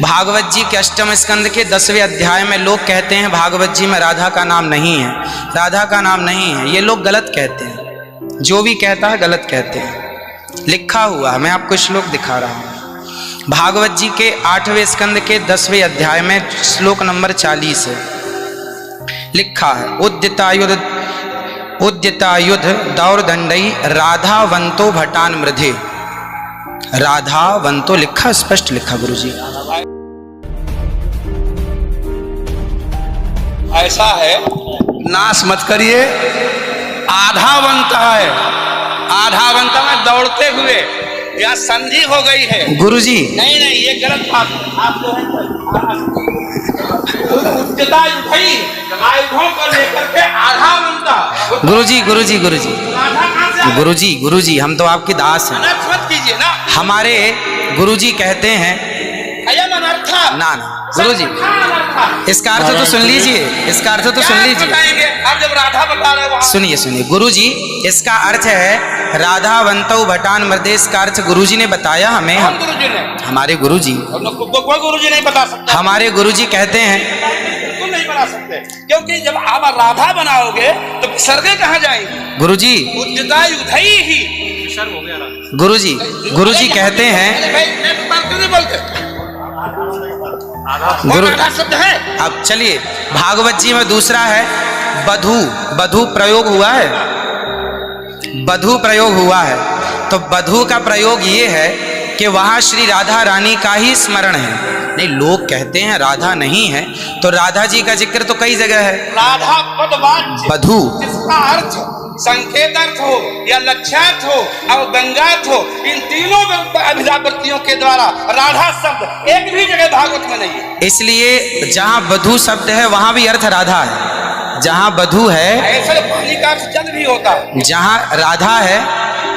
भागवत जी के 8वें स्कंद के 10वें अध्याय में लोग कहते हैं भागवत जी में राधा का नाम नहीं है, राधा का नाम नहीं है। ये लोग गलत कहते हैं, जो भी कहता है गलत कहते हैं। लिखा हुआ है, मैं आपको श्लोक दिखा रहा हूँ। भागवत जी के 8वें स्कंद के 10वें अध्याय में श्लोक नंबर 40 है, लिखा है उद्यतायुध दौर्दंडई राधावंतो भटान मृधे। राधावंतो लिखा, स्पष्ट लिखा गुरुजी। ऐसा है, नाश मत करिए। आधावंत है, आधावंत में दौड़ते हुए या संधि हो गई है गुरुजी। नहीं नहीं, ये गलत बात है। आप जो है आयुधों को लेकर के आधावंत। गुरुजी गुरुजी गुरुजी गुरुजी गुरुजी, हम तो आपके दास हैं। मत कीजिए ना। हमारे गुरुजी कहते हैं ना ना गुरुजी, इसका अर्थ तो सुन लीजिए, इसका अर्थ तो सुन लीजिए। आप जब राधा बता रहे हो, सुनिए सुनिए गुरुजी, इसका अर्थ है राधावंतो भटान मृधे। इसका अर्थ गुरुजी ने बताया हमें। हम गुरुजी ने, हमारे गुरुजी, कोई गुरुजी नहीं बता सकता। हमारे गुरुजी कहते हैं बिल्कुल नहीं बना सकते, क्योंकि जब आप राधा बनाओगे तो विसर्गे कहाँ जाएंगे? गुरुजी ही गुरुजी गुरुजी कहते हैं गुरु शब्द है। अब चलिए, भागवत जी में दूसरा है बधू। बधू प्रयोग हुआ है, बधू प्रयोग हुआ है। तो बधू का प्रयोग ये है कि वहां श्री राधा रानी का ही स्मरण है। नहीं, लोग कहते हैं राधा नहीं है, तो राधा जी का जिक्र तो कई जगह है। राधा पदवाच्य बधू, इसका अर्थ संकेत अर्थ हो या लक्ष्यार्थ हो और गंगार्थ हो, इन तीनों अभिधावृत्तियों के द्वारा राधा शब्द एक भी जगह भागवत में नहीं है। इसलिए जहां बधू शब्द है वहां भी अर्थ राधा है। जहां बधू है, ऐसे पानी का अर्थ जल भी होता है। जहां राधा है,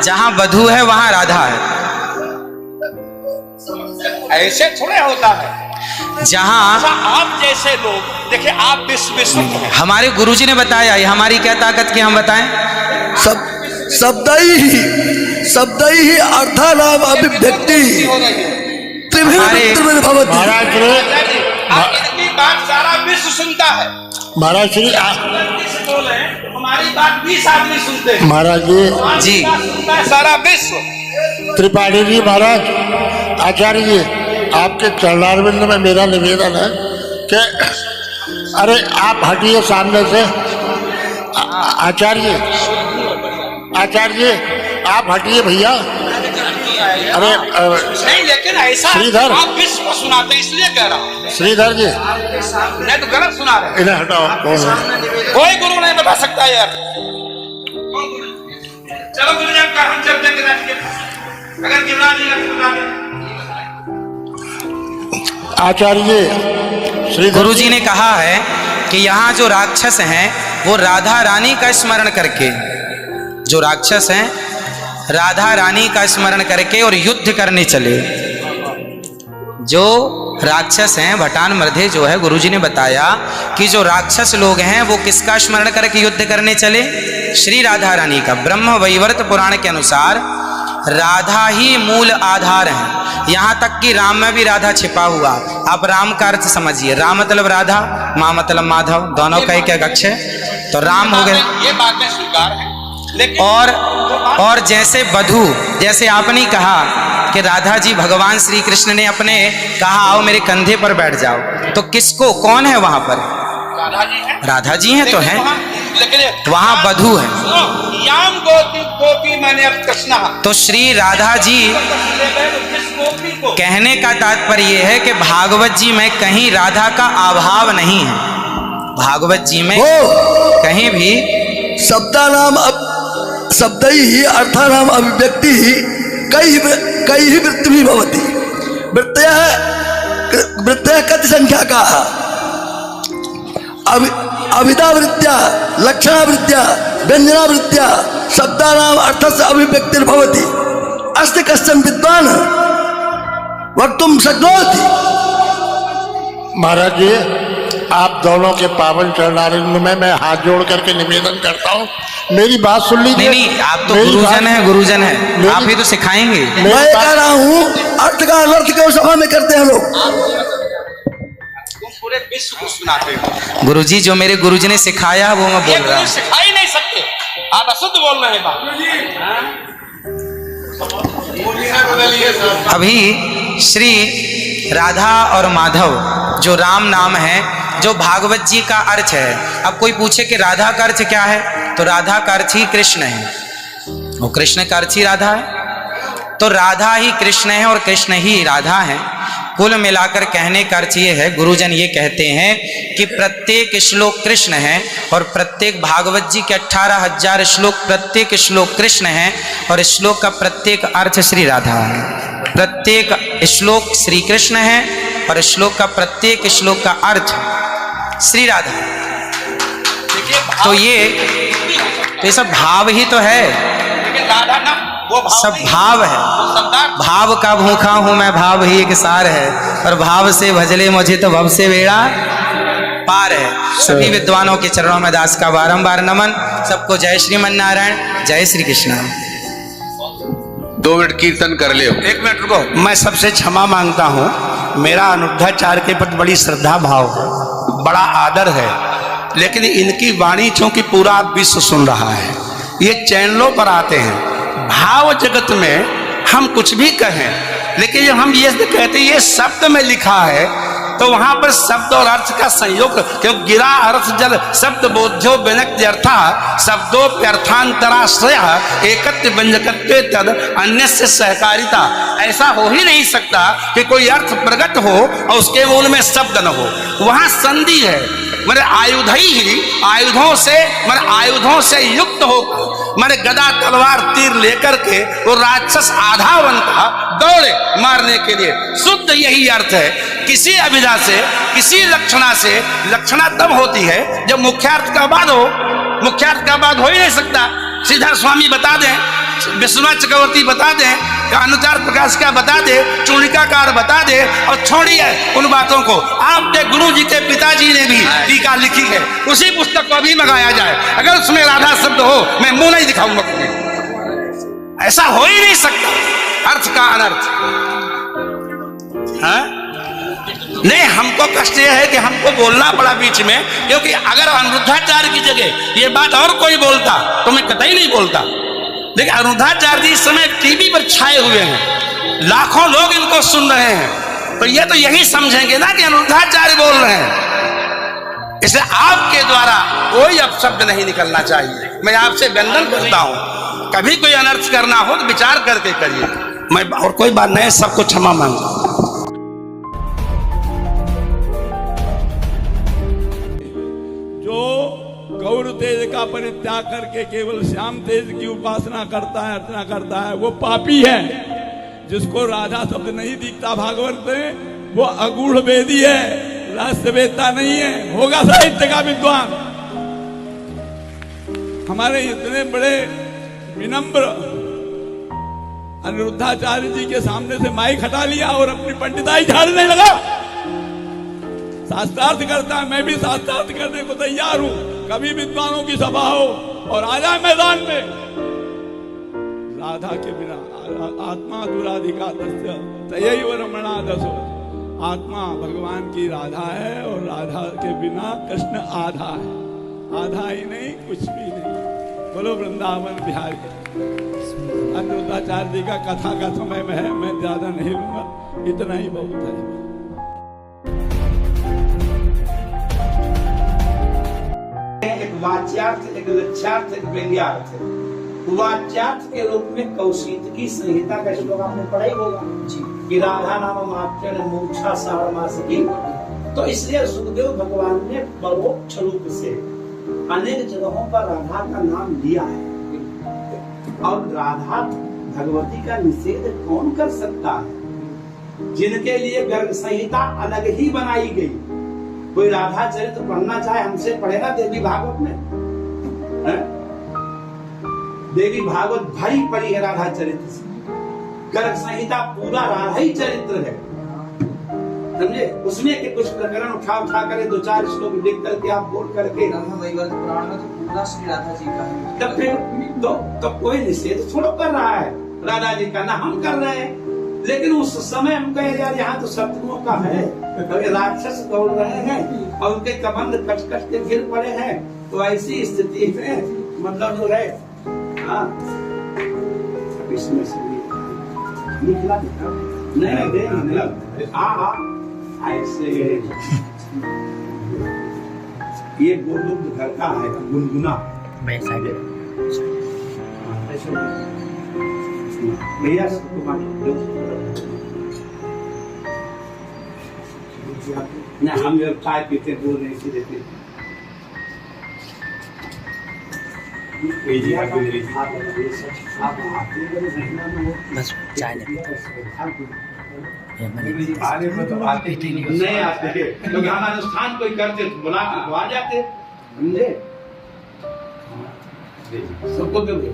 जहां बधू है वहां राधा है। ऐसे थोड़े होता है। जहां आप जैसे लोग देखिए, आप विश्व हैं। हमारे गुरुजी ने बताया, ये हमारी क्या ताकत की हम बताएं? शब्दै ही अर्थानाम अभिव्यक्ति त्रिविध भवति। महाराज इनकी बात सारा विश्व सुनता है। महाराज श्री बोले हमारी बात 20 आदमी सुनते हैं। महाराज जी सुनता है सारा विश्व। त्रिपाठी जी, महाराज आचार्य जी, आपके चरणारविंद में मेरा निवेदन है कि अरे आप हटिए सामने से। आचार्य जी आप हटिए भैया। अरे नहीं, लेकिन ऐसा श्रीधर, आप विश्व को सुनाते इसलिए कह रहा हूँ। श्रीधर जी नहीं तो गलत सुना रहे। इन्हें हटाओ। कोई गुरु नहीं बता सकता यार। चलो गुरुजन का हम चलते हैं, अगर गिरिराज जी का आचार्य जी, श्रीधर गुरुजी ने कहा है कि यहाँ जो राक्षस हैं वो राधा रानी का स्मरण करके, जो राक्षस हैं राधा रानी का स्मरण करके और युद्ध करने चले। जो राक्षस हैं भटान मृधे जो है, गुरुजी ने बताया कि जो राक्षस लोग हैं वो किसका स्मरण करके युद्ध करने चले? श्री राधा रानी का। ब्रह्म वैवर्त पुराण के अनुसार राधा ही मूल आधार है। यहाँ तक कि राम में भी राधा छिपा हुआ। आप राम का अर्थ समझिए, राम मतलब राधा, माँ मतलब माधव, दोनों का एक अक्ष है, तो राम हो गए। ये बातें स्वीकार है, लेकिन और जैसे बधू, जैसे आपने कहा कि राधा जी भगवान श्री कृष्ण ने अपने कहा आओ मेरे कंधे पर बैठ जाओ, तो किसको, कौन है वहां पर? राधा जी हैं। राधा जी हैं तो हैं, लेकिन वहां बधू है। याम गोपी मैंने कृष्णा, तो श्री राधा जी, कहने का तात्पर्य यह है कि भागवत जी में कहीं राधा का अभाव नहीं है। भागवत जी में कहीं भी शब्दै ही अर्थानाम अभिव्यक्ति कई ही वृत्ति भवति। वृत्तयः कति संख्या का अभिधावृत्त्या लक्षणावृत्त्या व्यंजनावृत्त्या शब्दानाम अर्थस्य अभिव्यक्तिर्भवति। अस्ति कश्चन विद्वान् वक्तुं शक्नोति। महाराज जी आप दोनों के पावन चरणारविंद में मैं हाथ जोड़ करके निवेदन करता हूँ, मेरी बात सुन लीजिए। नहीं, आप तो मेरी गुरुजन बात- हैं, गुरुजन हैं, आप ही तो सिखाएंगे। मैं कह रहा हूँ अर्थ का अनर्थ क्यों सभा में करते हैं लोग? तुम पूरे विश्व को सुनाते हो, गुरुजी जो मेरे गुरुजी ने सिखाया वो मैं ये बोल रहा गुरु हूँ। सिखा ही नहीं सकते, आप अशुद्ध बोल रहे हैं बात। अभी श्री राधा और माधव जो राम नाम है, जो भागवत जी का अर्थ है। अब कोई पूछे कि राधा का अर्थ क्या है, तो राधा का अर्थ ही कृष्ण है, वो कृष्ण का अर्थ ही राधा है। तो राधा ही कृष्ण है और कृष्ण ही राधा है। कुल मिलाकर कहने का अर्थ ये है, गुरुजन ये कहते हैं कि प्रत्येक श्लोक कृष्ण है और प्रत्येक भागवत जी के 18,000 श्लोक, प्रत्येक श्लोक कृष्ण है और श्लोक का प्रत्येक अर्थ श्री राधा है। प्रत्येक श्लोक श्री कृष्ण है और श्लोक का प्रत्येक श्लोक का अर्थ श्री राधा है। देखिए तो ये सब भाव ही तो है, लेकिन राधा ना वो भाव सब नहीं, भाव है। वो शब्दार्थ। भाव का भूखा हूं मैं, भाव ही एक सार है, और भाव से भजले मुझे तो भव से बेड़ा पार है। सभी विद्वानों के चरणों में दास का बारंबार नमन। सबको जय श्रीमन नारायण, जय श्री कृष्ण। 2 मिनट कीर्तन कर ले। 1 मिनट रुको, मैं सबसे क्षमा मांगता हूँ, मेरा अनिरुद्धाचार्य के प्रति बड़ी श्रद्धा भाव है, बड़ा आदर है, लेकिन इनकी वाणी चूंकि पूरा विश्व सुन रहा है, ये चैनलों पर आते हैं। भाव जगत में हम कुछ भी कहें, लेकिन जब हम ये कहते हैं ये शब्द में लिखा है, तो वहां पर शब्द और अर्थ का संयोग, क्यों गिरा अर्थ जल शब्द बोध्यो व्यनक्त्यर्था शब्दोप्यर्थांतराश्रय एकत्व व्यंजकत्वे तद अन्य से सहकारिता। ऐसा हो ही नहीं सकता कि कोई अर्थ प्रकट हो और उसके मूल में शब्द न हो, वहां संधि है। मेरे आयुधों से युक्त होकर मेरे गदा तलवार तीर लेकर के वो राक्षस आधा बनता दौड़े मारने के लिए। शुद्ध यही अर्थ है। किसी अभिधा से, किसी लक्षणा से, लक्षणा तब होती है जब मुख्यार्थ का बाद हो। मुख्यार्थ का बाद हो ही नहीं सकता। श्रीधर स्वामी बता दें, विश्वनाथ चक्रवर्ती बता दें, अनुचार प्रकाश का बता दे, चूड़िकाकार बता दे, और छोड़िए उन बातों को। आपके गुरु जी के पिताजी ने भी टीका लिखी है, उसी पुस्तक को भी मंगाया जाए। अगर उसमें राधा शब्द हो, मैं मुंह नहीं दिखाऊंगा तुम्हें। ऐसा हो ही नहीं सकता अर्थ का अनर्थ। हाँ? नहीं, हमको कष्ट यह है कि हमको बोलना पड़ा बीच में, क्योंकि अगर अनिरुद्धाचार्य की जगह ये बात और कोई बोलता तो मैं कतई नहीं बोलता। लेकिन अनिरुद्धाचार्य जी इस समय टीवी पर छाए हुए हैं, लाखों लोग इनको सुन रहे हैं, तो ये तो यही समझेंगे ना कि अनिरुद्धाचार्य बोल रहे हैं। इसलिए आपके द्वारा कोई अपशब्द नहीं निकलना चाहिए। मैं आपसे वंदन करता हूं, कभी कोई अनर्थ करना हो तो विचार करके करिए। मैं और कोई बात नहीं, सबको क्षमा मांगता हूं। गौर तेज का परित्याग करके केवल श्याम तेज की उपासना करता है, अर्चना करता है, वो पापी है। जिसको राधा शब्द नहीं दिखता भागवत में, वो अगूढ़ वेदी है, रहस्य वेदता नहीं है, होगा साहित्य का विद्वान। हमारे इतने बड़े विनम्र अनिरुद्धाचार्य जी के सामने से माइक हटा लिया और अपनी पंडिताई झाड़ने लगा। शास्त्रार्थ करता है, मैं भी शास्त्रार्थ करने को तैयार हूं। कभी विद्वानों की सभा हो और आ जाए मैदान में, राधा के बिना आत्मा दुराधिका तयैव रमणा दसो। आत्मा भगवान की राधा है और राधा के बिना कृष्ण आधा है। आधा ही नहीं, कुछ भी नहीं। बोलो वृंदावन बिहारी। अनिरुद्धाचार्य जी का कथा का समय में है, मैं ज्यादा नहीं लूंगा, इतना ही बहुत है। एक वाच्यार्थ, एक लक्ष्यार्थ, एक व्यंग्यार्थ। वाच्यार्थ के रूप में कौशिकी संहिता का श्लोक आपने पढ़ा ही होगा कि राधा नाम मात्र मूर्छा सारमासिकी। तो इसलिए सुखदेव भगवान ने परोक्ष रूप से अनेक जगहों पर राधा का नाम लिया है। और राधा भगवती का निषेध कौन कर सकता है, जिनके लिए गर्ग संहिता अलग ही बनाई गई। कोई राधा चरित्र पढ़ना चाहे हमसे पढ़ेगा देवी भागवत में है? देवी भागवत भारी पड़ी है राधा चरित्र से। गर्ग संहिता पूरा राधा ही चरित्र है। समझे? उसमें के कुछ प्रकरण उठा करे 2-4 श्लोक लिख करके आप बोल करके वैवर्त पुराण में तो पूरा श्री राधा जी का है। तब फिर तो कोई निषेध थोड़ा कर रहा है राधा जी का, ना हम कर रहे हैं। लेकिन उस समय हम कहे यार यहाँ तो शत्रुओं का है, तो राक्षस दौड़ रहे हैं और उनके कबंध कट कट के गिर पड़े हैं, तो ऐसी स्थिति में मतलब जो है हाँ इसमें से निकला नहीं दे हाँ ऐसे ये गोलुब्ध घर का है गुनगुना भैया नहीं हम जब चाय पीते बोल रहे इसी देते बस चाय ले नहीं आते क्योंकि हम अनुष्ठान कोई करते तो बुला के आ जाते, समझे? सबको दोगे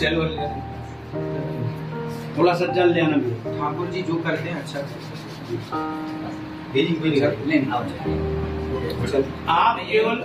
चलो थोड़ा सा जल लेना भी ठाकुर जी जो करते हैं अच्छा आप केवल